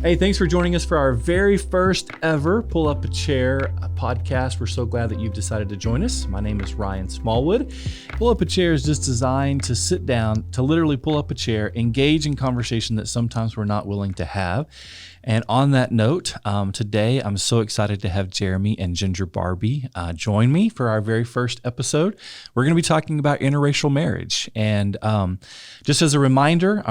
Hey, thanks for joining us for our very first ever Pull Up a Chair podcast. We're so glad that you've decided to join us. My name is Ryan Smallwood. Pull Up a Chair is just designed to sit down, to literally pull up a chair, engage in conversation that sometimes we're not willing to have. And on that note, today I'm so excited to have Jeremy and Ginger Barbee join me for our very first episode. We're going to be talking about interracial marriage. And just as a reminder,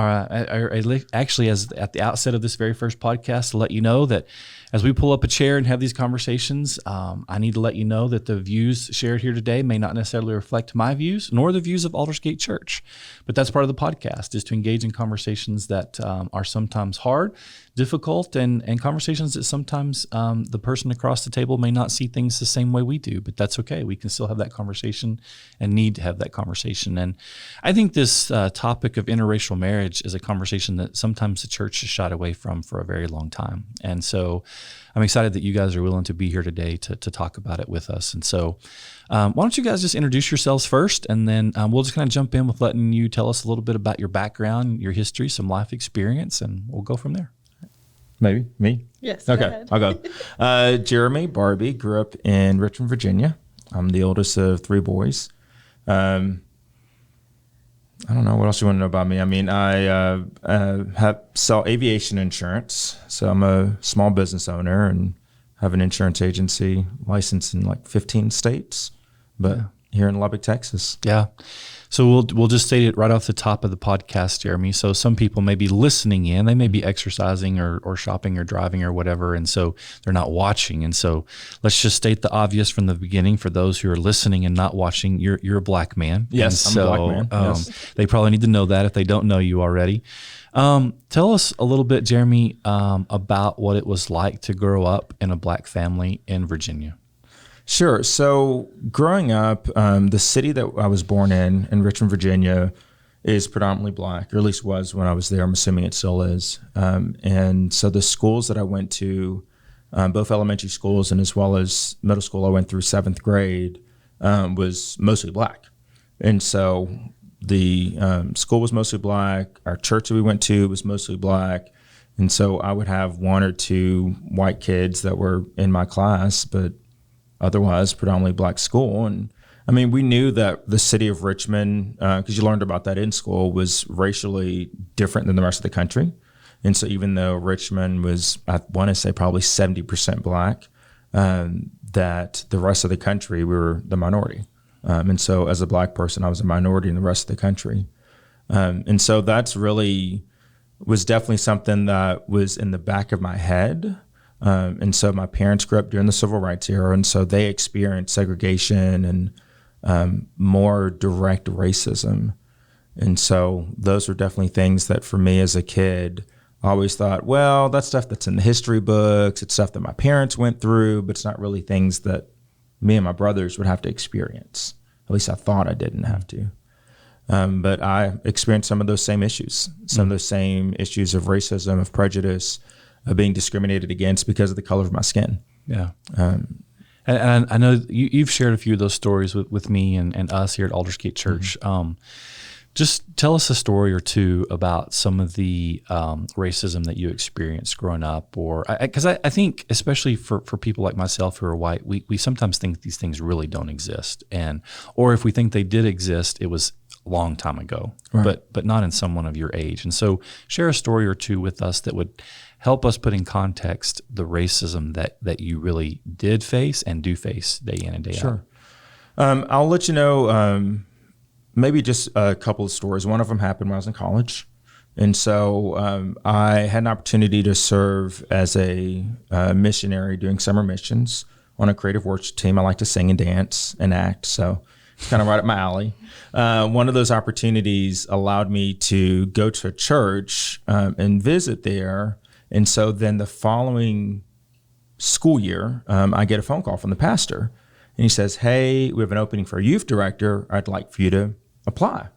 actually as at the outset of this very first podcast, to let you know that as we pull up a chair and have these conversations, I need to let you know that the views shared here today may not necessarily reflect my views nor the views of Aldersgate Church. But that's part of the podcast, is to engage in conversations that are sometimes hard, difficult, and conversations that sometimes the person across the table may not see things the same way we do. But that's okay. We can still have that conversation and need to have that conversation. And I think this topic of interracial marriage is a conversation that sometimes the church has shied away from for a very long time. And so I'm excited that you guys are willing to be here today to talk about it with us. And so why don't you guys just introduce yourselves first, and then we'll just kind of jump in with letting you tell us a little bit about your background, your history, some life experience, and we'll go from there. Maybe me? Yes. Okay, I'll go. Jeremy Barbee, grew up in Richmond, Virginia. I'm the oldest of three boys. I don't know what else you want to know about me. I mean, I sell aviation insurance, so I'm a small business owner and have an insurance agency licensed in like 15 states, but here in Lubbock, Texas. Yeah. So we'll just state it right off the top of the podcast, Jeremy. So some people may be listening in, they may be exercising or shopping or driving or whatever, and so they're not watching. And so let's just state the obvious from the beginning for those who are lining and not watching. You're a black man. Yes, I'm a black man. Yes. They probably need to know that if they don't know you already. Tell us a little bit, Jeremy, about what it was like to grow up in a black family in Virginia. Sure. So growing up, the city that I was born in Richmond, Virginia, is predominantly black, or at least was when I was there. I'm assuming it still is. And so the schools that I went to, both elementary schools and as well as middle school, I went through 7th grade, was mostly black. And so the school was mostly black. Our church that we went to was mostly black. And so I would have one or two white kids that were in my class, but otherwise predominantly black school. And I mean, we knew that the city of Richmond, because you learned about that in school, was racially different than the rest of the country. And so even though Richmond was, I want to say probably 70% black, that the rest of the country, we were the minority. And so as a black person, I was a minority in the rest of the country. And so that's really was definitely something that was in the back of my head. And so my parents grew up during the civil rights era, and so they experienced segregation and more direct racism. And so those were definitely things that for me as a kid, I always thought, well, that's stuff that's in the history books. It's stuff that my parents went through, but it's not really things that me and my brothers would have to experience. At least I thought I didn't have to. But I experienced some of those same issues, some of those same issues of racism, of prejudice, of being discriminated against because of the color of my skin. Yeah. And I know you've shared a few of those stories with me and us here at Aldersgate Church. Mm-hmm. Just tell us a story or two about some of the racism that you experienced growing up, or because I think especially for people like myself who are white, we sometimes think these things really don't exist, or if we think they did exist, it was a long time ago, right. but not in someone of your age. And so share a story or two with us that would help us put in context the racism that you really did face and do face day in and day out. I'll let you know maybe just a couple of stories. One of them happened when I was in college. And so I had an opportunity to serve as a missionary doing summer missions on a creative worship team. I like to sing and dance and act, so it's kind of right up my alley. One of those opportunities allowed me to go to a church and visit there. And so then the following school year, I get a phone call from the pastor. And he says, hey, we have an opening for a youth director. I'd like for you to apply.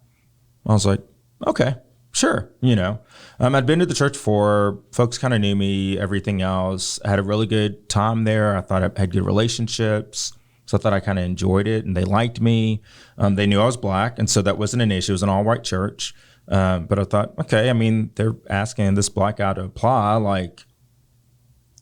I was like, okay, sure. I'd been to the church before. Folks kind of knew me, everything else. I had a really good time there. I thought I had good relationships. So I thought I kind of enjoyed it, and they liked me. They knew I was black, and so that wasn't an issue. It was an all-white church. But I thought, okay, I mean, they're asking this black guy to apply. Like,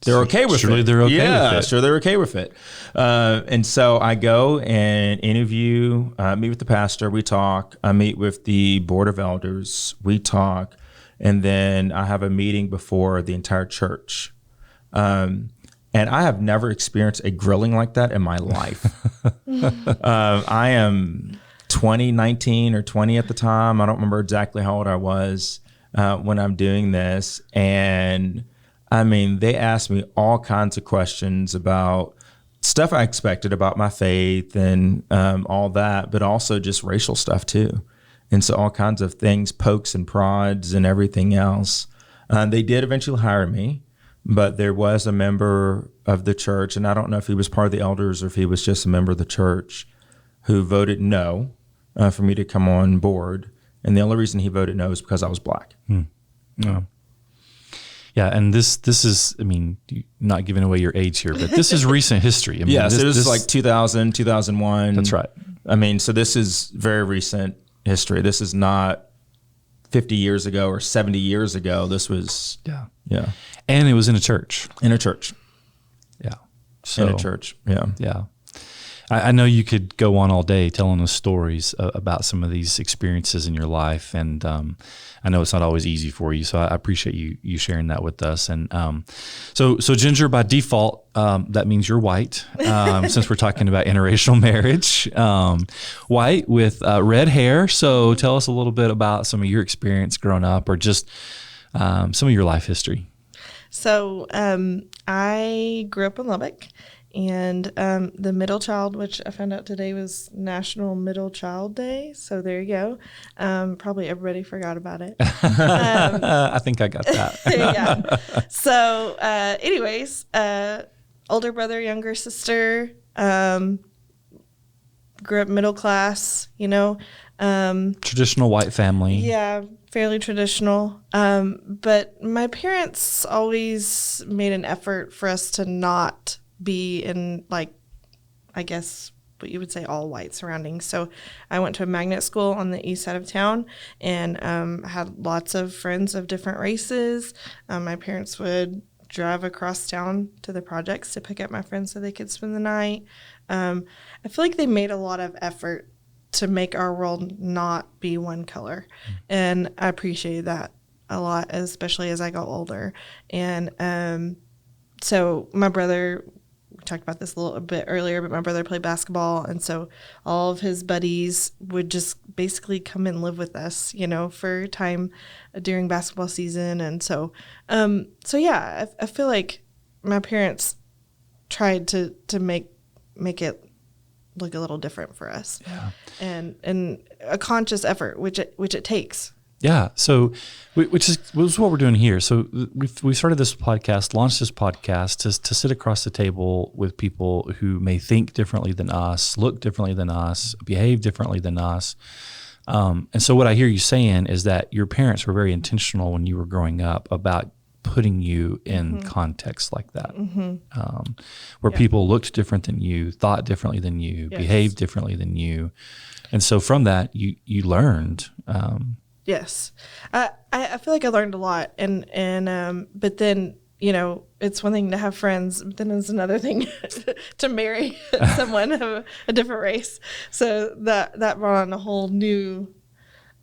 they're okay with Surely it. they're okay yeah, with it. sure, they're okay with it. And so I go and interview, meet with the pastor. We talk. I meet with the board of elders. We talk. And then I have a meeting before the entire church. And I have never experienced a grilling like that in my life. I am 19 or 20 at the time. I don't remember exactly how old I was when I'm doing this. And I mean, they asked me all kinds of questions about stuff I expected about my faith and all that, but also just racial stuff too. And so all kinds of things, pokes and prods and everything else. They did eventually hire me, but there was a member of the church, and I don't know if he was part of the elders or if he was just a member of the church, who voted no for me to come on board. And the only reason he voted no is because I was black. Yeah. Yeah, and this is, I mean, not giving away your age here, but this is recent history. I mean, yes, this is like 2000, 2001. That's right. I mean, so this is very recent history. This is not 50 years ago or 70 years ago. This was, yeah. And it was in a church. In a church. Yeah. So, in a church, yeah. Yeah. I know you could go on all day telling us stories about some of these experiences in your life, and I know it's not always easy for you, so I appreciate you sharing that with us. And so Ginger, by default, that means you're white, since we're talking about interracial marriage. White with red hair. So tell us a little bit about some of your experience growing up, or just some of your life history. So I grew up in Lubbock. And the middle child, which I found out today was National Middle Child Day. So there you go. Probably everybody forgot about it. I think I got that. Yeah. So anyways, older brother, younger sister, grew up middle class, Traditional white family. Yeah, fairly traditional. But my parents always made an effort for us to not be in, like, I guess what you would say all white surroundings. So I went to a magnet school on the east side of town, and had lots of friends of different races. My parents would drive across town to the projects to pick up my friends so they could spend the night. I feel like they made a lot of effort to make our world not be one color. And I appreciated that a lot, especially as I got older. And so my brother, we talked about this a little bit earlier, but my brother played basketball, and so all of his buddies would just basically come and live with us, for time during basketball season. And so yeah, I feel like my parents tried to make it look a little different for us. Yeah. And a conscious effort, which it takes. Yeah. So, which is what we're doing here. So we started this podcast, launched this podcast to sit across the table with people who may think differently than us, look differently than us, behave differently than us. And so what I hear you saying is that your parents were very intentional when you were growing up about putting you in context like that, where people looked different than you, thought differently than you, behaved differently than you. And so from that, you learned. Yes. I feel like I learned a lot. And but then, it's one thing to have friends, but then it's another thing to marry someone of a different race. So that brought on a whole new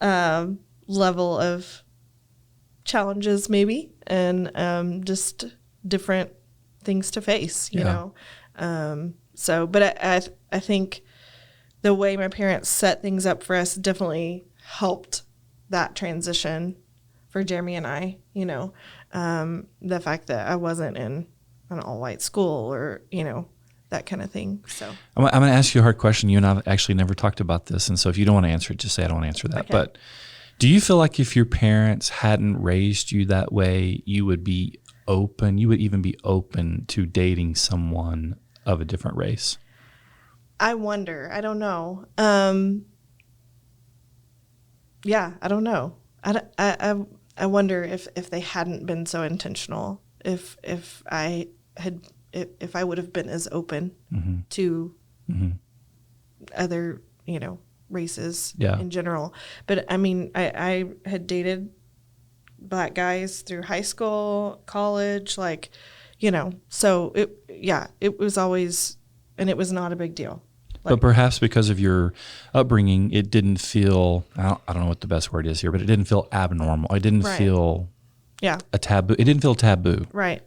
level of challenges maybe, and just different things to face, you know. But I think the way my parents set things up for us definitely helped that transition for Jeremy and I, the fact that I wasn't in an all-white school or, that kind of thing. So I'm going to ask you a hard question. You and I have actually never talked about this. And so if you don't want to answer it, just say I don't want to answer that. Okay. But do you feel like if your parents hadn't raised you that way, you would even be open to dating someone of a different race? I wonder. I don't know. Yeah, I don't know. I wonder if they hadn't been so intentional, if I would have been as open to other, races in general. But I mean, I had dated black guys through high school, college, like, so it was always, and it was not a big deal. But perhaps because of your upbringing, it didn't feel, I don't know what the best word is here, but it didn't feel abnormal. It didn't feel a taboo. It didn't feel taboo. Right.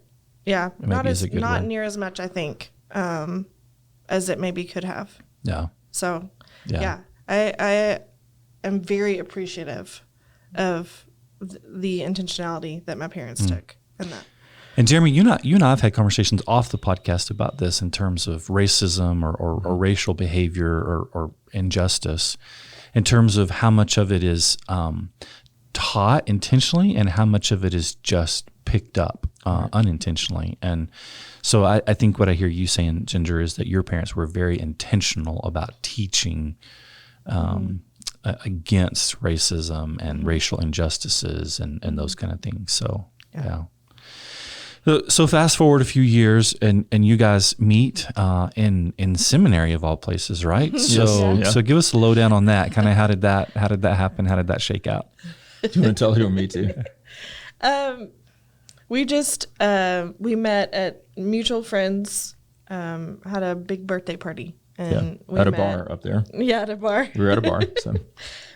Yeah. Maybe Not near as much, I think, as it maybe could have. Yeah. So, I am very appreciative of the intentionality that my parents took in that. And Jeremy, you and I have had conversations off the podcast about this in terms of racism or racial behavior or injustice, in terms of how much of it is taught intentionally and how much of it is just picked up unintentionally. And so I think what I hear you saying, Ginger, is that your parents were very intentional about teaching against racism and racial injustices and those kind of things. So, yeah. So fast forward a few years, and you guys meet in seminary of all places, right? So give us a lowdown on that. Kind of how did that happen? How did that shake out? Do you want to tell it or me too? We just we met at mutual friends. Had a big birthday party, and we at a met, bar up there. Yeah, at a bar. We were at a bar. So.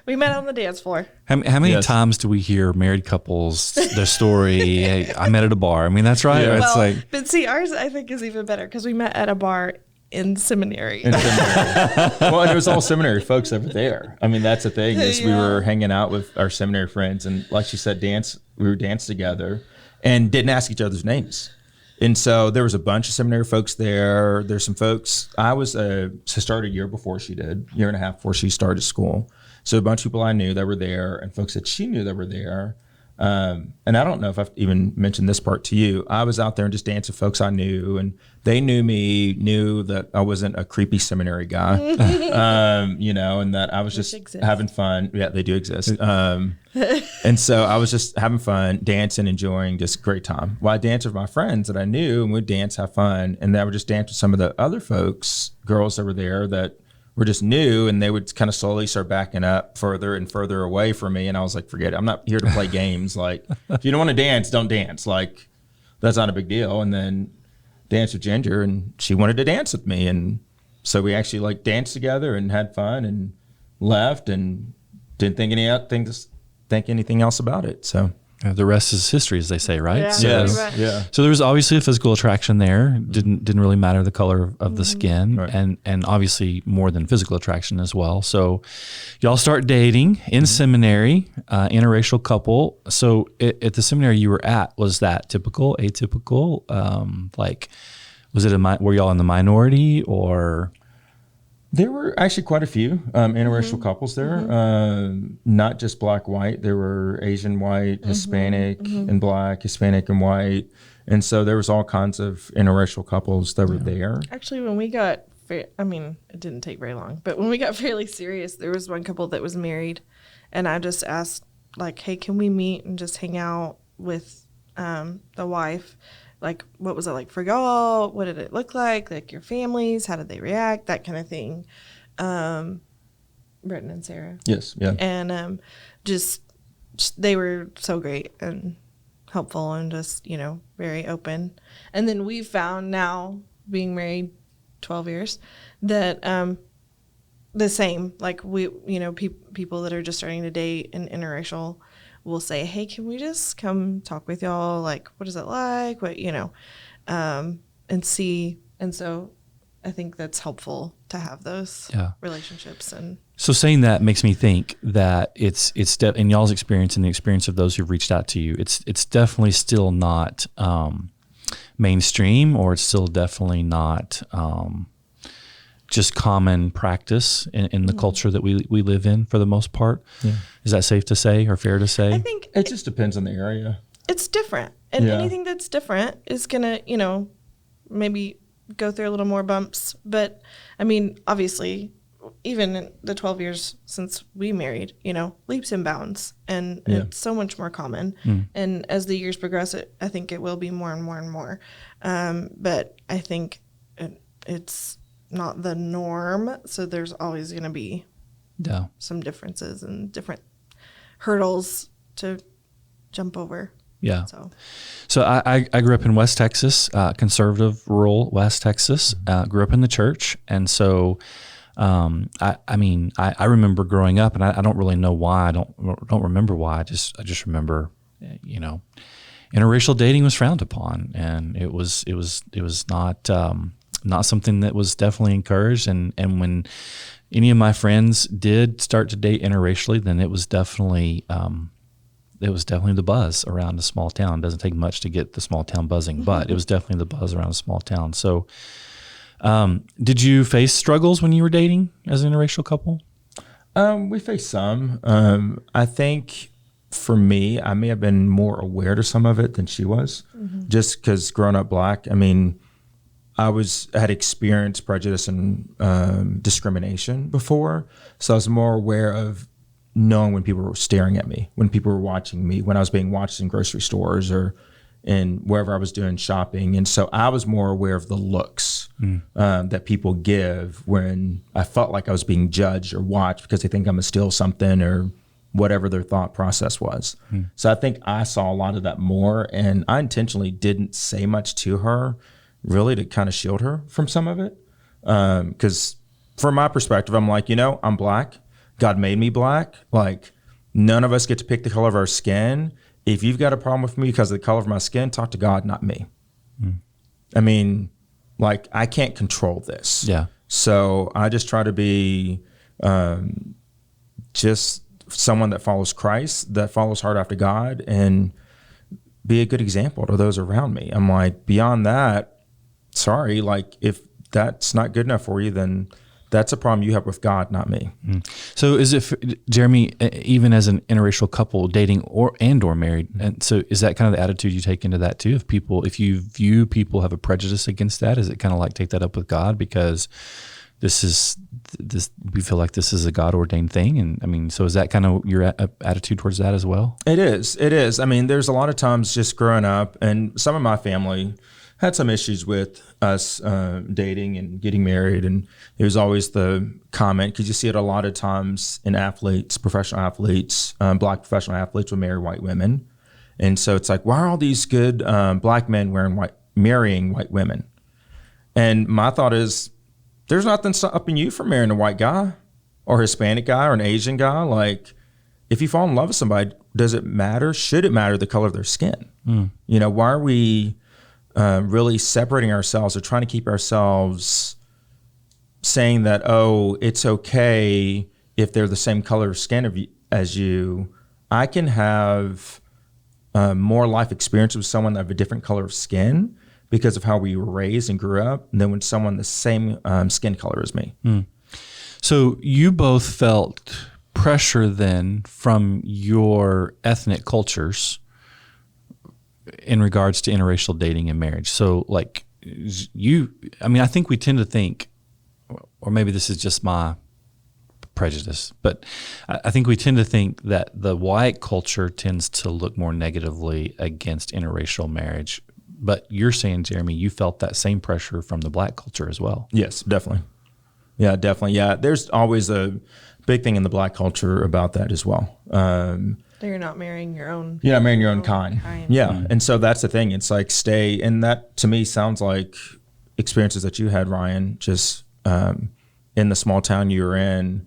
We met on the dance floor. How many times do we hear married couples, their story, hey, I met at a bar? I mean, that's right. Yeah. Well, but see, ours I think is even better because we met at a bar in seminary. Well, and it was all seminary folks over there. I mean, that's the thing is we were hanging out with our seminary friends, and like she said, we were danced together and didn't ask each other's names. And so there was a bunch of seminary folks there. There's some folks. I was started a year before she did, year and a half before she started school. So a bunch of people I knew that were there and folks that she knew that were there. And I don't know if I've even mentioned this part to you. I was out there and just dancing with folks I knew, and they knew that I wasn't a creepy seminary guy, and that I was just having fun. Yeah, they do exist. And so I was just having fun, dancing, enjoying just a great time. Well, I danced with my friends that I knew, and we'd dance, have fun. And then I would just dance with some of the other folks, girls that were there that were just new, and they would kind of slowly start backing up further and further away from me. And I was like, forget it. I'm not here to play games. Like, if you don't want to dance, don't dance. Like, that's not a big deal. And then danced with Ginger, and she wanted to dance with me. And so we actually like danced together and had fun and left and didn't think anything else about it. So the rest is history, as they say, right? Yeah. Yeah. So there was obviously a physical attraction there. Didn't really matter the color of the skin, Right. and obviously more than physical attraction as well. So y'all start dating in seminary, interracial couple. So at the seminary you were at, was that typical, atypical? Was it were y'all in the minority or? There were actually quite a few interracial couples there, not just black, white. There were Asian, white, Hispanic, and black, Hispanic and white. And so there was all kinds of interracial couples that were there. Actually, when we got, it didn't take very long, but when we got fairly serious, there was one couple that was married, and I just asked, like, hey, can we meet and just hang out with the wife? Like, what was it like for y'all? What did it look like? Like, your families, how did they react? That kind of thing. Britton and Sarah. Yes, yeah. And just they were so great and helpful and just, very open. And then we found now, being married 12 years, that the same. Like, we, people that are just starting to date and interracial will say, hey, can we just come talk with y'all? Like, what is it like? What, and see. And so I think that's helpful to have those relationships. And so saying that makes me think that it's in y'all's experience and the experience of those who've reached out to you, it's definitely still not mainstream, or it's still definitely not just common practice in the culture that we live in for the most part. Yeah. Is that safe to say or fair to say? I think it just depends on the area. It's different. And anything that's different is going to, maybe go through a little more bumps. But, obviously, even in the 12 years since we married, leaps and bounds. And it's so much more common. And as the years progress, I think it will be more and more and more. But I think it's not the norm, so there's always going to be some differences and different hurdles to jump over. Yeah. So I grew up in West Texas, conservative, rural West Texas. Grew up in the church, and so I remember growing up, and I don't really know why. I don't remember why. I just remember, interracial dating was frowned upon, and it was not something that was definitely encouraged. And when any of my friends did start to date interracially, then it was definitely the buzz around a small town. It doesn't take much to get the small town buzzing, but it was definitely the buzz around a small town. So, did you face struggles when you were dating as an interracial couple? We faced some. I think for me, I may have been more aware to some of it than she was, just because growing up Black, I mean, I had experienced prejudice and discrimination before, so I was more aware of knowing when people were staring at me, when people were watching me, when I was being watched in grocery stores or in wherever I was doing shopping. And so I was more aware of the looks that people give when I felt like I was being judged or watched because they think I'm going to steal something or whatever their thought process was. So I think I saw a lot of that more, and I intentionally didn't say much to her really to kind of shield her from some of it. Because from my perspective, I'm like, I'm Black. God made me Black. Like, none of us get to pick the color of our skin. If you've got a problem with me because of the color of my skin, talk to God, not me. I mean, like, I can't control this. Yeah. So I just try to be just someone that follows Christ, that follows hard after God, and be a good example to those around me. I'm like, beyond that, sorry, like, if that's not good enough for you, then that's a problem you have with God, not me. So is it, Jeremy, even as an interracial couple dating or married, and so is that kind of the attitude you take into that too? If you view people have a prejudice against that, is it kind of like take that up with God because we feel like this is a God ordained thing? And I mean, so is that kind of your attitude towards that as well? It is. I mean, there's a lot of times just growing up, and some of my family had some issues with us dating and getting married, and it was always the comment, because you see it a lot of times in athletes, professional athletes, Black professional athletes will marry white women, and so it's like, why are all these good Black men marrying white women? And my thought is, there's nothing stopping you from marrying a white guy or Hispanic guy or an Asian guy. Like, if you fall in love with somebody, does it matter? Should it matter the color of their skin? Why are we really separating ourselves or trying to keep ourselves saying that, oh, it's okay if they're the same color of skin as you? I can have more life experience with someone that have a different color of skin because of how we were raised and grew up than when someone the same skin color as me. So you both felt pressure then from your ethnic cultures in regards to interracial dating and marriage. So like I think we tend to think, or maybe this is just my prejudice, but I think we tend to think that the white culture tends to look more negatively against interracial marriage. But you're saying, Jeremy, you felt that same pressure from the Black culture as well. Yes, definitely. Yeah, definitely. Yeah, there's always a big thing in the Black culture about that as well. You're not marrying your own. Yeah, marrying your own kind. Yeah, and so that's the thing. It's like and that to me sounds like experiences that you had, Ryan, just in the small town you were in.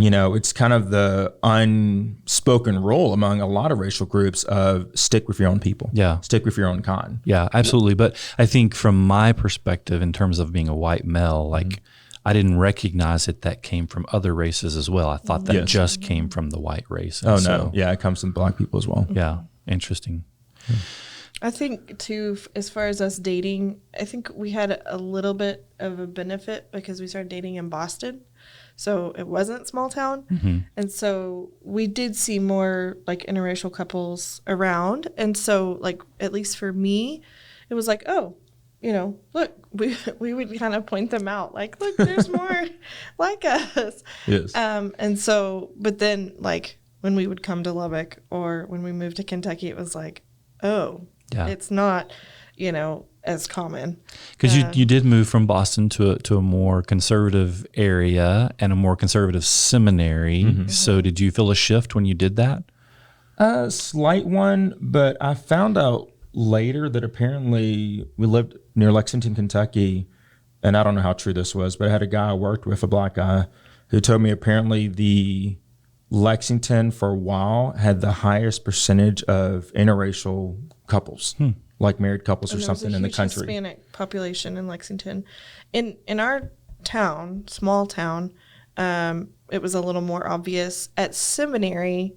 It's kind of the unspoken rule among a lot of racial groups of stick with your own people. Yeah. Stick with your own kind. Yeah, absolutely. But I think from my perspective, in terms of being a white male, like I didn't recognize that came from other races as well. I thought that just came from the white race. And no. Yeah, it comes from Black people as well. Yeah, interesting. I think too, as far as us dating, I think we had a little bit of a benefit because we started dating in Boston. So it wasn't small town. And so we did see more like interracial couples around. And so like, at least for me, it was like, oh, look, we would kind of point them out. Like, look, there's more like us. Yes. And so, but then like when we would come to Lubbock or when we moved to Kentucky, it was like, oh, it's not, as common. Because you did move from Boston to a more conservative area and a more conservative seminary. So did you feel a shift when you did that? A slight one, but I found out later that apparently we lived near Lexington, Kentucky, and I don't know how true this was, but I had a guy I worked with, a black guy, who told me apparently the Lexington for a while had the highest percentage of interracial couples, like married couples or something in the country. There was a huge Hispanic population in Lexington. In our town, small town, it was a little more obvious. At seminary,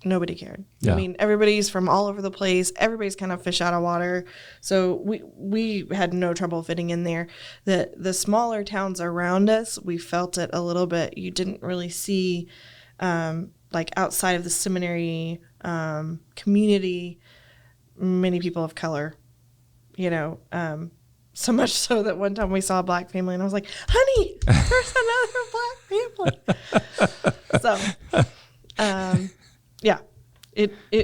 nobody cared. Yeah. I mean, everybody's from all over the place. Everybody's kind of fish out of water. So we had no trouble fitting in there. The smaller towns around us, we felt it a little bit. You didn't really see, like outside of the seminary community, many people of color, you know, so much so that one time we saw a black family and I was like, honey, there's another black family. So, yeah,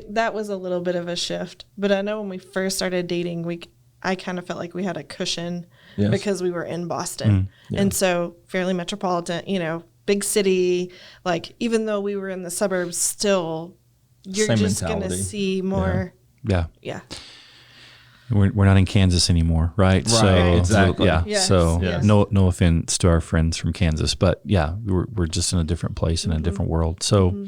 that was a little bit of a shift. But I know when we first started dating, I kind of felt like we had a cushion because we were in Boston. And so fairly metropolitan, you know, big city, like even though we were in the suburbs still, you're Same just going to mentality. see more. Yeah. Yeah. We're not in Kansas anymore, right? So exactly. Yeah. Yes, So yes. no offense to our friends from Kansas, but yeah, we're just in a different place in a different world. So,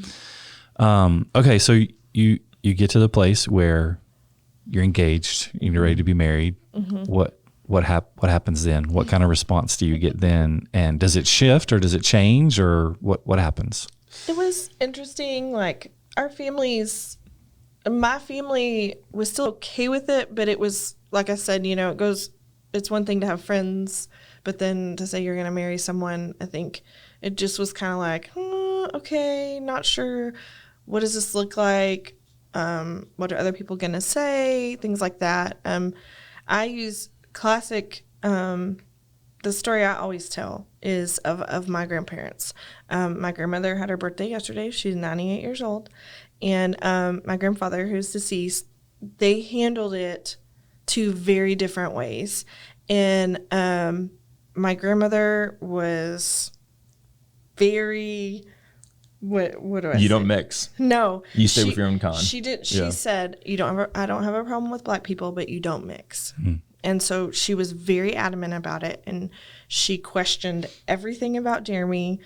okay, so you get to the place where you're engaged, you're ready to be married. What happens then? What kind of response do you get then? And does it shift or does it change or what happens? It was interesting. Like my family was still okay with it, but it was, like I said, you know, it's one thing to have friends, but then to say you're going to marry someone, I think it just was kind of like, okay, not sure. What does this look like? What are other people going to say? Things like that. I use classic, the story I always tell is of my grandparents. My grandmother had her birthday yesterday. She's 98 years old. And my grandfather, who's deceased, they handled it two very different ways. And my grandmother was very, what do I say? You don't mix. No. You stay with your own kind. She did. She said, I don't have a problem with black people, but you don't mix. And so she was very adamant about it. And she questioned everything about Jeremy.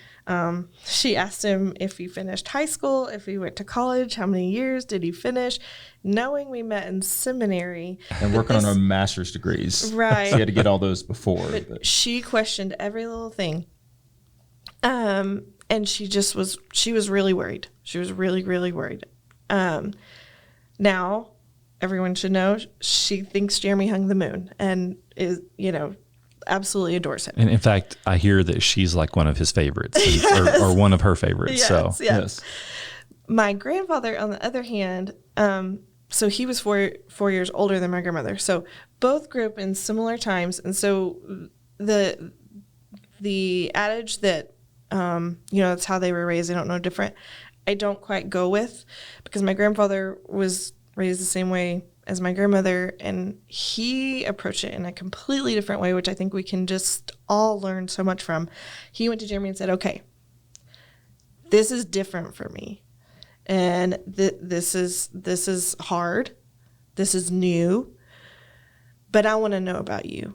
She asked him if he finished high school, if he went to college, how many years did he finish, knowing we met in seminary. And working on our master's degrees. Right. She had to get all those before. But she questioned every little thing. And she was really worried. She was really, really worried. Now, everyone should know she thinks Jeremy hung the moon and is, you know, absolutely adores him. And in fact, I hear that she's like one of his favorites or one of her favorites. Yes. My grandfather, on the other hand, so he was four years older than my grandmother. So both grew up in similar times. And so the adage that, you know, that's how they were raised, they don't know different, I don't quite go with, because my grandfather was raised the same way as my grandmother, and he approached it in a completely different way, which I think we can just all learn so much from. He went to Jeremy and said, okay, this is different for me, and this is hard, this is new, but I want to know about you,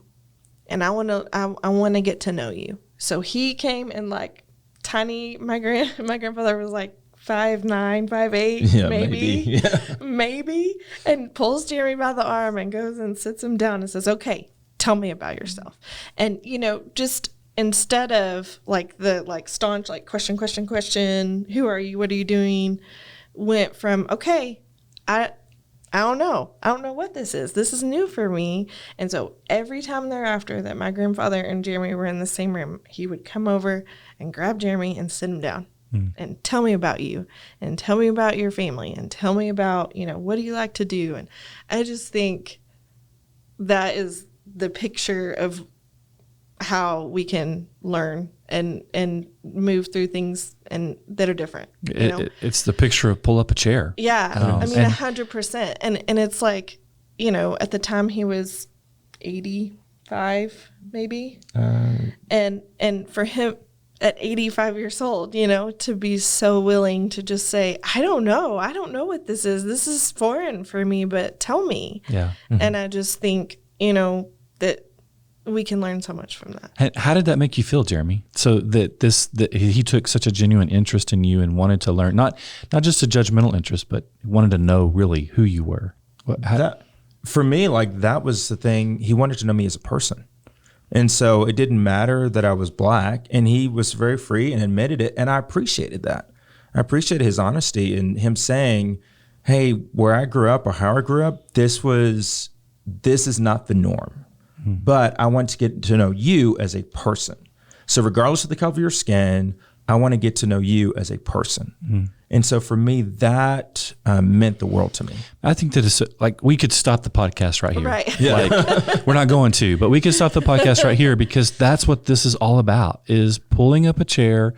and I want to get to know you. So he came and like tiny, my grandfather was like 5'9", 5'8", maybe, and pulls Jeremy by the arm and goes and sits him down and says, okay, tell me about yourself. And, you know, just instead of like the like staunch, like question, who are you? What are you doing? Went from, okay, I don't know what this is. This is new for me. And so every time thereafter that my grandfather and Jeremy were in the same room, he would come over and grab Jeremy and sit him down. And tell me about you, and tell me about your family, and tell me about, you know, what do you like to do? And I just think that is the picture of how we can learn and move through things and that are different. You know? It's the picture of pull up a chair. Yeah, I mean, 100%. And it's like, you know, at the time he was 85, maybe, and for him at 85 years old, to be so willing to just say, I don't know what this is. This is foreign for me, but tell me. Yeah. And I just think, that we can learn so much from that. How did that make you feel, Jeremy? So that he took such a genuine interest in you and wanted to learn, not just a judgmental interest, but wanted to know really who you were. For me, like, that was the thing. He wanted to know me as a person. And so it didn't matter that I was Black, and he was very free and admitted it. And I appreciated that. I appreciated his honesty and him saying, hey, where I grew up or how I grew up, this is not the norm. But I want to get to know you as a person. So regardless of the color of your skin, I want to get to know you as a person. And so for me, that meant the world to me. I think that it's like, we could stop the podcast right here. Right. Yeah. Like, we're not going to, but we could stop the podcast right here, because that's what this is all about, is pulling up a chair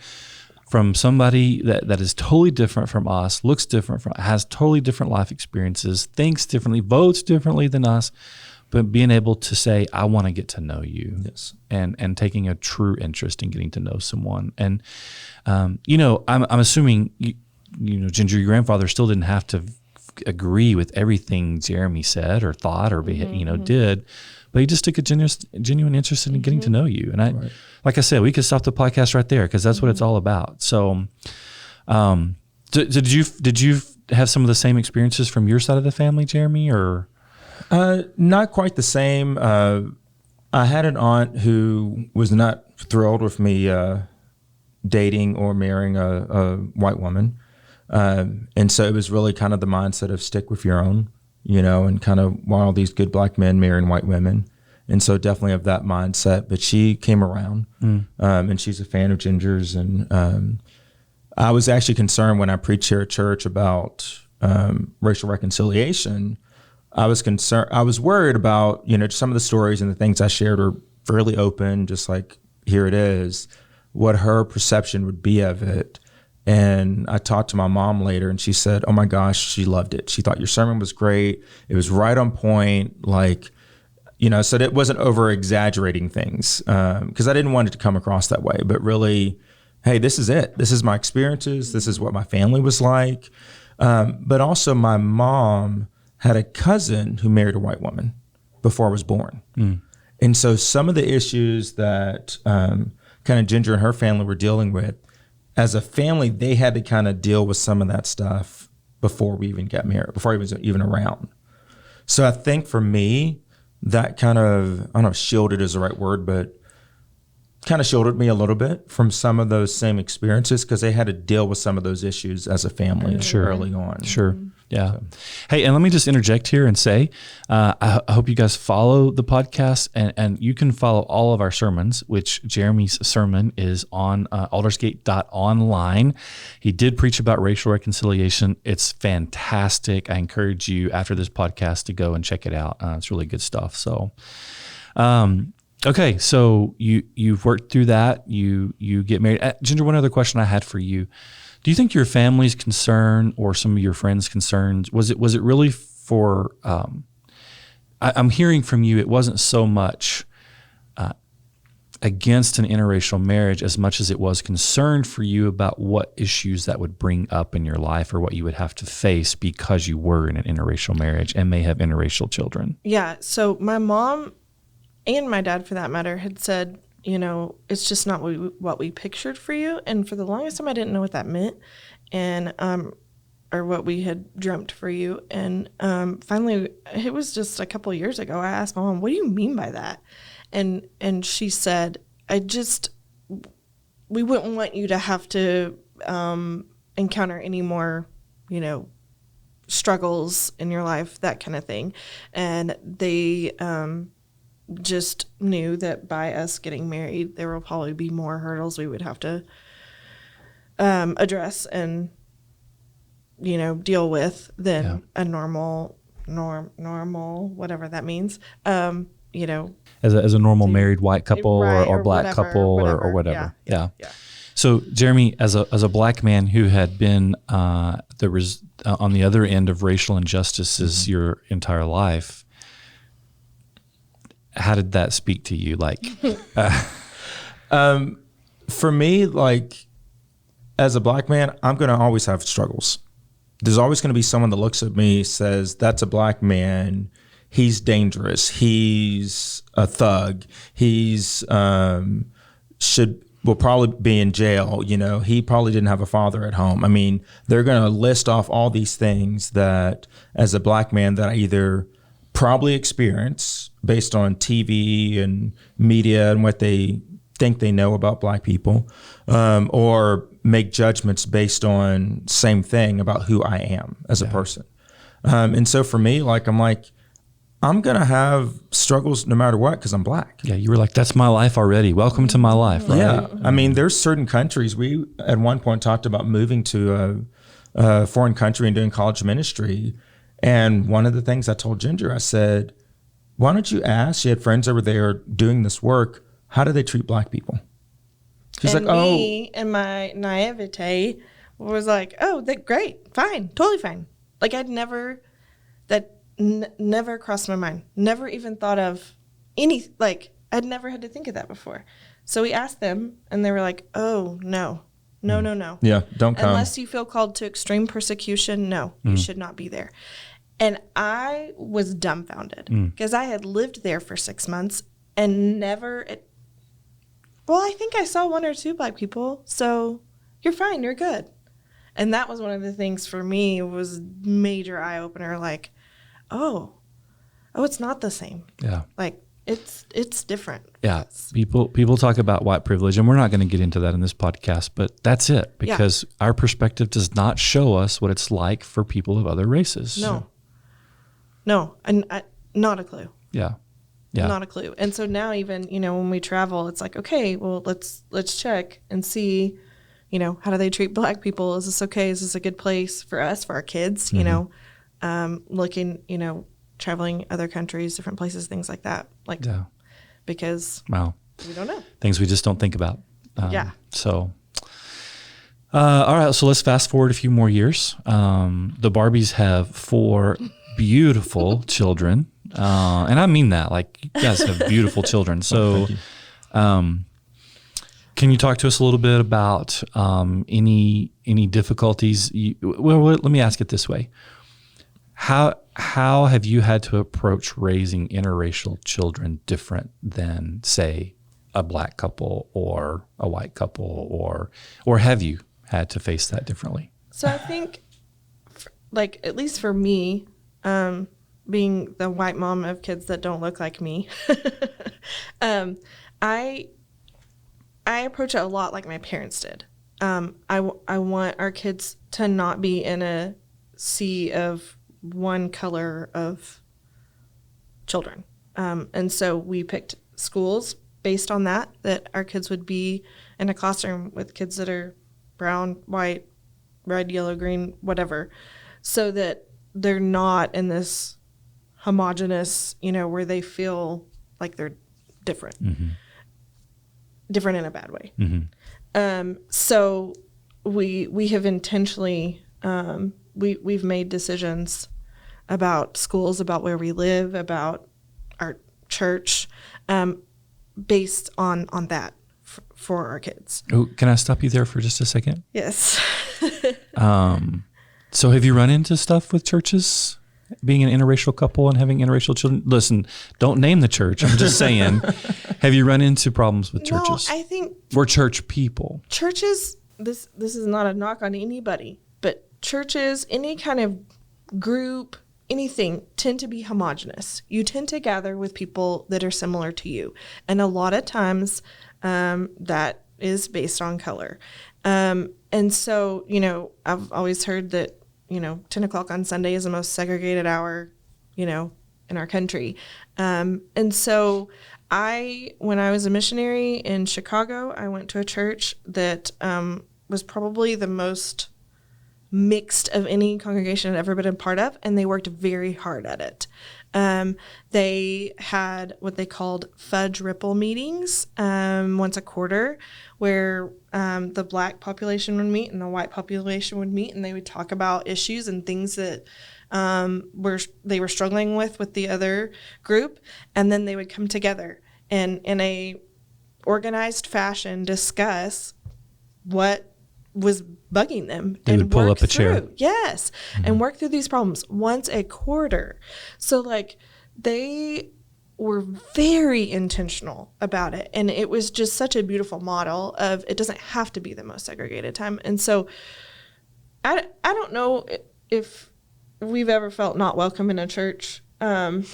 from somebody that is totally different from us, looks different, has totally different life experiences, thinks differently, votes differently than us, but being able to say, I want to get to know you. Yes. And taking a true interest in getting to know someone. And, I'm assuming, Ginger, your grandfather still didn't have to agree with everything Jeremy said or thought or, did, but he just took a genuine interest in getting to know you. And like I said, we could stop the podcast right there, because that's what it's all about. So, did you have some of the same experiences from your side of the family, Jeremy, or? Not quite the same. I had an aunt who was not thrilled with me dating or marrying a white woman. And so it was really kind of the mindset of stick with your own, and kind of why all these good Black men marrying white women. And so definitely of that mindset. But she came around, and she's a fan of Ginger's. And I was actually concerned when I preached here at church about racial reconciliation. I was concerned. I was worried about, some of the stories and the things I shared are fairly open, just like here it is, what her perception would be of it. And I talked to my mom later, and she said, oh my gosh, she loved it. She thought your sermon was great. It was right on point. Like, so it wasn't over exaggerating things, because I didn't want it to come across that way, but really, hey, this is it. This is my experiences. This is what my family was like. But also my mom had a cousin who married a white woman before I was born. And so some of the issues that kind of Ginger and her family were dealing with, as a family, they had to kind of deal with some of that stuff before we even got married, before I was even around. So I think for me, that kind of, I don't know if shielded is the right word, but kind of shielded me a little bit from some of those same experiences, because they had to deal with some of those issues as a family early on. Sure. Yeah. Hey, and let me just interject here and say, I hope you guys follow the podcast, and you can follow all of our sermons, which Jeremy's sermon is on aldersgate.online. He did preach about racial reconciliation. It's fantastic. I encourage you after this podcast to go and check it out. It's really good stuff. So, okay. So you've worked through that. You get married. Ginger, one other question I had for you. Do you think your family's concern or some of your friends' concerns, was it really for, I'm hearing from you, it wasn't so much against an interracial marriage as much as it was concerned for you about what issues that would bring up in your life or what you would have to face because you were in an interracial marriage and may have interracial children? Yeah. So my mom and my dad, for that matter, had said, it's just not what we pictured for you. And for the longest time, I didn't know what that meant, and or what we had dreamt for you. And finally, it was just a couple of years ago, I asked my mom, what do you mean by that? And she said, we wouldn't want you to have to encounter any more, struggles in your life, that kind of thing. And they just knew that by us getting married, there will probably be more hurdles we would have to address and, deal with than a normal, whatever that means, As a normal married white couple right, or black whatever, couple or whatever. Yeah. So Jeremy, as a black man who had been on the other end of racial injustices your entire life, how did that speak to you? Like, For me, like, as a black man, I'm going to always have struggles. There's always going to be someone that looks at me, says, that's a black man. He's dangerous. He's a thug. He's will probably be in jail. You know, he probably didn't have a father at home. I mean, they're going to list off all these things that, as a black man, that I either probably experience based on TV and media and what they think they know about black people, or make judgments based on same thing about who I am as a person. And so for me, like, I'm going to have struggles no matter what because I'm black. Yeah, you were like, that's my life already. Welcome to my life, right? Yeah. I mean, there's certain countries. We, at one point, talked about moving to a foreign country and doing college ministry. And one of the things I told Ginger, I said, why don't you ask? She had friends over there doing this work. How do they treat black people? She's and like, me, in my naivete, was like, oh, great, fine, totally fine. Like, I'd never, never crossed my mind. Never even thought of I'd never had to think of that before. So we asked them, and they were like, oh, no. Yeah, don't come. Unless you feel called to extreme persecution, no, you should not be there. And I was dumbfounded because I had lived there for 6 months and never, I think I saw 1 or 2 black people, so you're fine, you're good. And that was one of the things for me was major eye-opener, like, oh, it's not the same. Yeah. Like, it's different. Yeah. People talk about white privilege, and we're not going to get into that in this podcast, but that's it, because our perspective does not show us what it's like for people of other races. No, and not a clue. Yeah. Not a clue. And so now even, when we travel, it's like, okay, well, let's check and see, how do they treat black people? Is this okay? Is this a good place for us, for our kids, looking, traveling other countries, different places, things like that. Because we don't know. Things we just don't think about. So, all right. So let's fast forward a few more years. The Barbees have 4 beautiful children. And I mean that, like, you guys have beautiful children. So, can you talk to us a little bit about any difficulties? Let me ask it this way: How have you had to approach raising interracial children different than, say, a black couple or a white couple, or have you had to face that differently? So I think, at least for me, being the white mom of kids that don't look like me, I approach it a lot like my parents did. I want our kids to not be in a sea of one color of children. And so we picked schools based on that our kids would be in a classroom with kids that are brown, white, red, yellow, green, whatever, so that they're not in this homogenous, where they feel like they're different. Different in a bad way. So we have intentionally, we've made decisions about schools, about where we live, about our church, based on that for our kids. Oh, can I stop you there for just a second? Yes. So have you run into stuff with churches, being an interracial couple and having interracial children? Listen, don't name the church. I'm just saying, have you run into problems with churches? No, I think or church people. Churches, this is not a knock on anybody, but churches, any kind of group, anything, tend to be homogenous. You tend to gather with people that are similar to you. And a lot of times that is based on color. And so, I've always heard that, 10 o'clock on Sunday is the most segregated hour, in our country. And so when I was a missionary in Chicago, I went to a church that was probably the most mixed of any congregation I'd ever been a part of, and they worked very hard at it. They had what they called fudge ripple meetings once a quarter, where the black population would meet and the white population would meet, and they would talk about issues and things that they were struggling with the other group, and then they would come together and in a organized fashion discuss what was bugging them. They would pull work up a chair. through. Yes. And work through these problems once a quarter. So like they were very intentional about it. And it was just such a beautiful model of it doesn't have to be the most segregated time. And so I don't know if we've ever felt not welcome in a church. But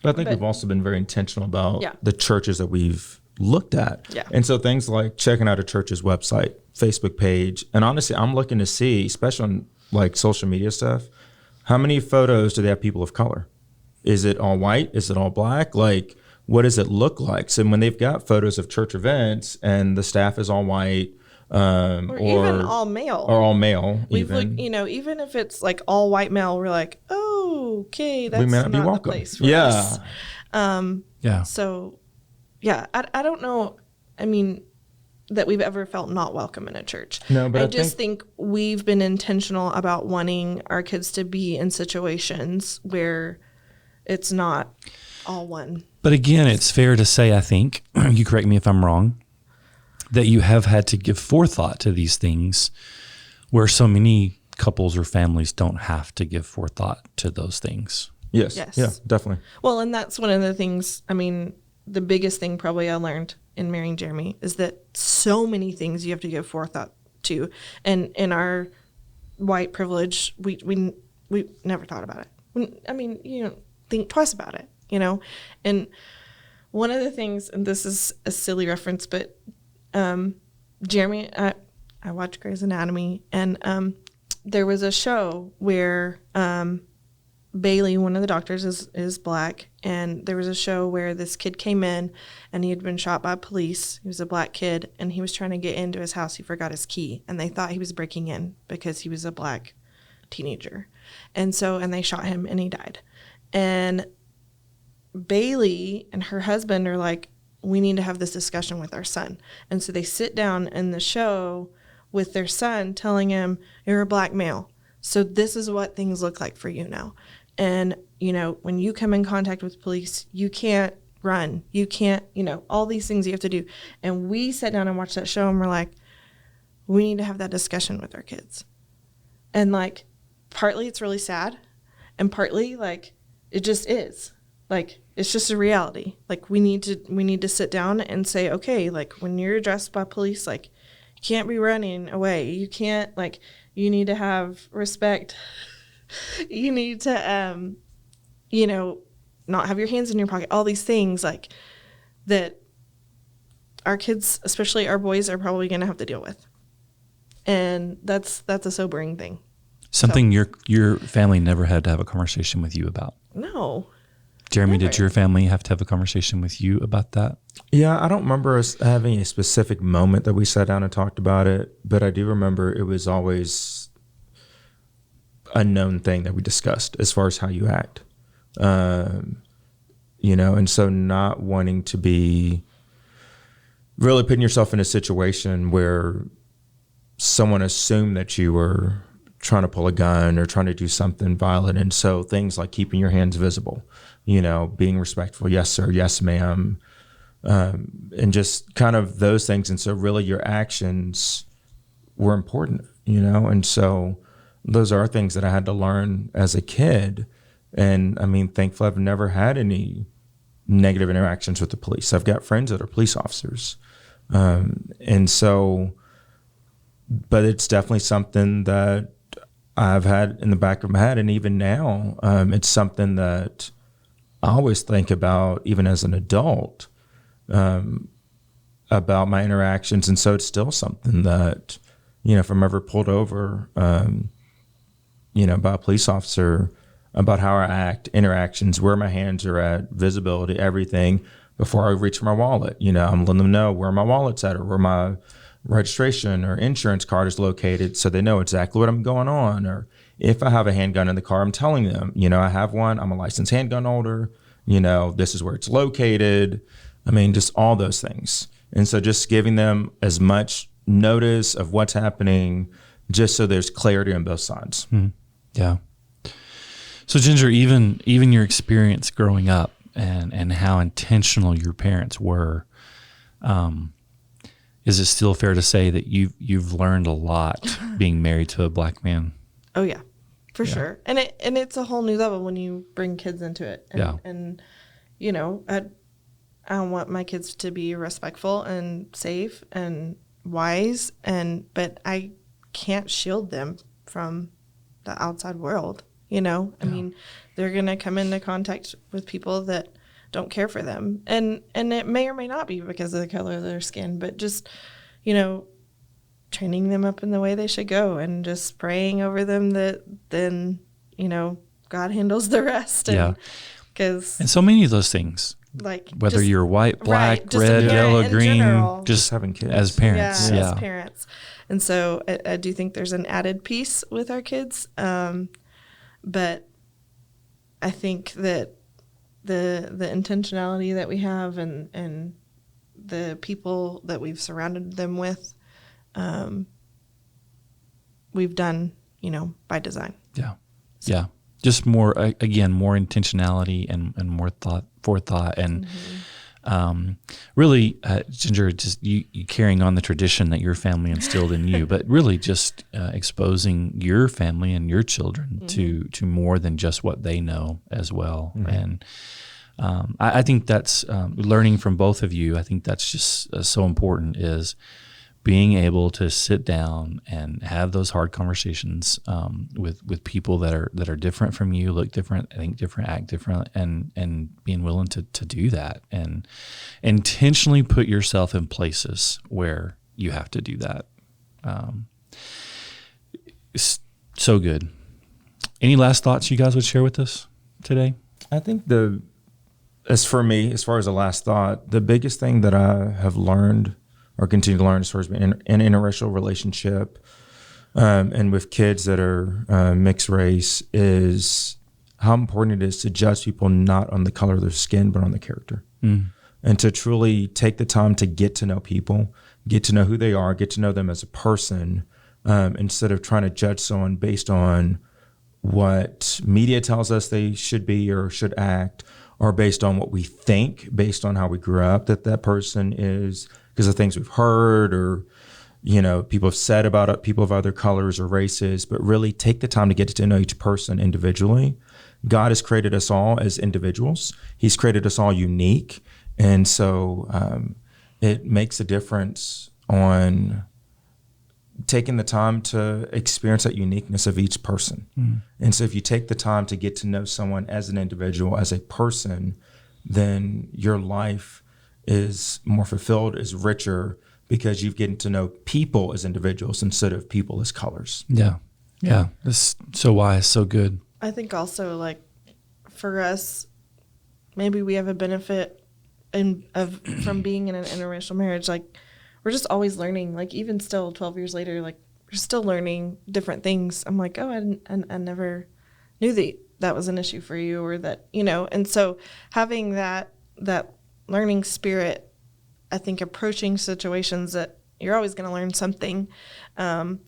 I think we've also been very intentional about Yeah. the churches that we've looked at. Yeah. And so things like checking out a church's website, Facebook page. And honestly, I'm looking to see, especially on like social media stuff, how many photos do they have people of color? Is it all white? Is it all black? Like, what does it look like? So when they've got photos of church events and the staff is all white, or even all male. Or all male, We've even. looked, even if it's like all white male, we're like, oh, okay, that's may not be not the welcome. place for Yeah. us. Yeah. So, yeah, I don't know. I mean, that we've ever felt not welcome in a church. No, but I I just think we've been intentional about wanting our kids to be in situations where it's not all one. But again, it's fair to say, I think, you correct me if I'm wrong, that you have had to give forethought to these things where so many couples or families don't have to give forethought to those things. Yes. Yes. Yeah, definitely. Well, and that's one of the things, I mean, the biggest thing probably I learned in marrying Jeremy is that so many things you have to give forethought to. And in our white privilege, we never thought about it. I mean, think twice about it, And one of the things, and this is a silly reference, but Jeremy, I watch Grey's Anatomy, and there was a show where Bailey, one of the doctors, is black, and there was a show where this kid came in and he had been shot by police. He was a black kid, and he was trying to get into his house. He forgot his key, and they thought he was breaking in because he was a black teenager. And they shot him, and he died. And Bailey and her husband are like, we need to have this discussion with our son. And so they sit down in the show with their son, telling him, you're a black male, so this is what things look like for you now. And, when you come in contact with police, you can't run. You can't, all these things you have to do. And we sat down and watched that show, and we're like, we need to have that discussion with our kids. And, like, partly it's really sad, and partly, like, it just is. Like, it's just a reality. Like, we need to sit down and say, okay, like, when you're addressed by police, like, you can't be running away. You can't, like, you need to have respect. You need to, not have your hands in your pocket. All these things, like, that our kids, especially our boys, are probably going to have to deal with. And that's a sobering thing. Something your family never had to have a conversation with you about. No. Jeremy, Never. did your family have to have a conversation with you about that? Yeah, I don't remember us having a specific moment that we sat down and talked about it, but I do remember it was always a known thing that we discussed as far as how you act. And so not wanting to be really putting yourself in a situation where someone assumed that you were trying to pull a gun or trying to do something violent. And so things like keeping your hands visible, being respectful. Yes, sir. Yes, ma'am. And just kind of those things. And so really your actions were important, and so those are things that I had to learn as a kid. And I mean, thankfully I've never had any negative interactions with the police. I've got friends that are police officers. And so, but it's definitely something that I've had in the back of my head. And even now, it's something that I always think about, even as an adult, about my interactions. And so it's still something that, if I'm ever pulled over, by a police officer, about how I act, interactions, where my hands are at, visibility, everything, before I reach for my wallet. I'm letting them know where my wallet's at or where my registration or insurance card is located, so they know exactly what I'm going on. Or if I have a handgun in the car, I'm telling them, I have one, I'm a licensed handgun holder, this is where it's located. I mean, just all those things. And so just giving them as much notice of what's happening, just so there's clarity on both sides. Yeah. So Ginger, even your experience growing up and how intentional your parents were Is it still fair to say that you've learned a lot being married to a Black man? Oh yeah, for sure. And it's a whole new level when you bring kids into it. And you know, I want my kids to be respectful and safe and wise, but I can't shield them from the outside world. You know, I mean, they're gonna come into contact with people that don't care for them, and it may or may not be because of the color of their skin, but just, you know, training them up in the way they should go, and just praying over them that then, you know, God handles the rest. And so many of those things, like whether you're white, black, right, red, yellow, green, general, just having kids as parents, as parents. And so I do think there's an added piece with our kids, but I think that the intentionality that we have and the people that we've surrounded them with, we've done, you know, by design. Yeah. Just more, again, more intentionality and more forethought, and really, Ginger, just you carrying on the tradition that your family instilled in you, but really just exposing your family and your children to more than just what they know as well. And I think that's learning from both of you. I think that's just so important, is being able to sit down and have those hard conversations with people that are different from you, look different, think different, act different, and being willing to do that and intentionally put yourself in places where you have to do that. It's so good. Any last thoughts you guys would share with us today? I think as far as the last thought, the biggest thing that I have learned or continue to learn as far as being in an interracial relationship and with kids that are mixed race is how important it is to judge people not on the color of their skin, but on the character. And to truly take the time to get to know people, get to know who they are, get to know them as a person, instead of trying to judge someone based on what media tells us they should be or should act, or based on what we think, based on how we grew up that person is, because of things we've heard or, you know, people have said about people of other colors or races, but really take the time to get to know each person individually. God has created us all as individuals. He's created us all unique. And so it makes a difference on taking the time to experience that uniqueness of each person. And so if you take the time to get to know someone as an individual, as a person, then your life is more fulfilled, is richer, because you've gotten to know people as individuals instead of people as colors. Yeah. That's so wise, so good. I think also, like, for us, maybe we have a benefit from being in an interracial marriage. Like, we're just always learning. Like, even still 12 years later, like, we're still learning different things. I'm like, oh, I never knew that was an issue for you, or that, you know. And so having that learning spirit, I think approaching situations that you're always going to learn something, and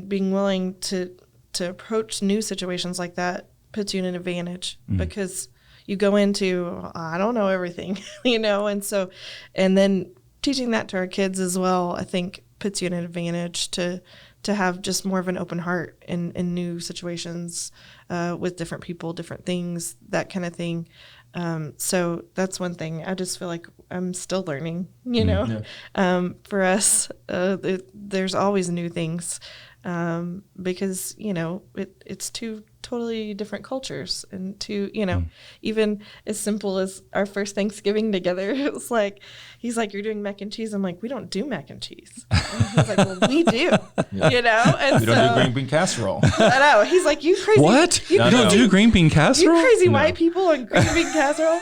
being willing to approach new situations like that puts you in an advantage, because you go into, I don't know everything, you know, and then teaching that to our kids as well, I think puts you in an advantage to have just more of an open heart in new situations, with different people, different things, that kind of thing. So that's one thing. I just feel like I'm still learning, you know. For us, there's always new things, because, you know, it's two totally different cultures, and two, you know, even as simple as our first Thanksgiving together, it was like, he's like, you're doing mac and cheese. I'm like, we don't do mac and cheese. And he's like, well, we do, you know. And we don't do green bean casserole. I know. He's like, you crazy. What? You don't do green bean casserole? You crazy white people and green bean casserole.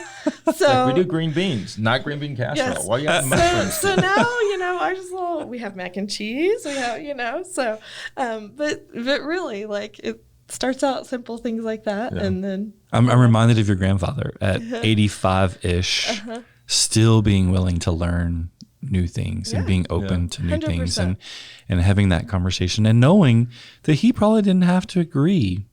So we do green beans, not green bean casserole. Yes. Why you got mushrooms? So now, you know, I just we have mac and cheese. We have, you know, so, but really, like, it starts out simple things like that, and then I'm reminded of your grandfather at 85-ish, still being willing to learn new things and being open to new 100%. Things, and having that conversation, and knowing that he probably didn't have to agree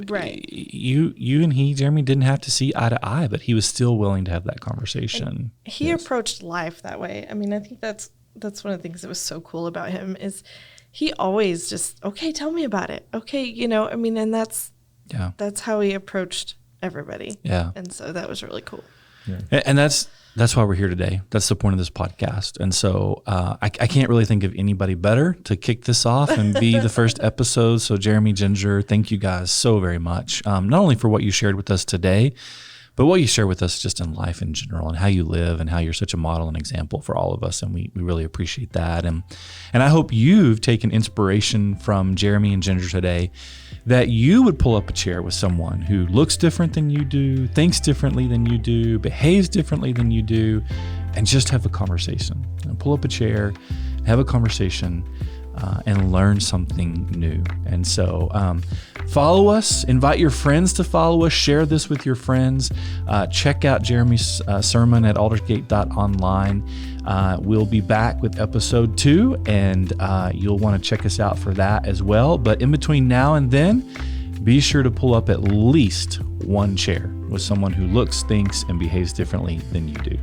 Right. You and he, Jeremy, didn't have to see eye to eye, but he was still willing to have that conversation. And he approached life that way. I mean, I think that's one of the things that was so cool about him is he always just, okay, tell me about it. Okay, I mean, and that's how he approached everybody. Yeah. And so that was really cool. Yeah. And that's why we're here today. That's the point of this podcast. And so I can't really think of anybody better to kick this off and be the first episode. So Jeremy, Ginger, thank you guys so very much. Not only for what you shared with us today, but what you share with us just in life in general and how you live and how you're such a model and example for all of us. And we really appreciate that. And I hope you've taken inspiration from Jeremy and Ginger today, that you would pull up a chair with someone who looks different than you do, thinks differently than you do, behaves differently than you do, and just have a conversation. And pull up a chair, have a conversation, and learn something new. And so follow us, invite your friends to follow us, share this with your friends. Check out Jeremy's sermon at aldersgate.online. We'll be back with episode 2, and you'll want to check us out for that as well. But in between now and then, be sure to pull up at least one chair with someone who looks, thinks, and behaves differently than you do.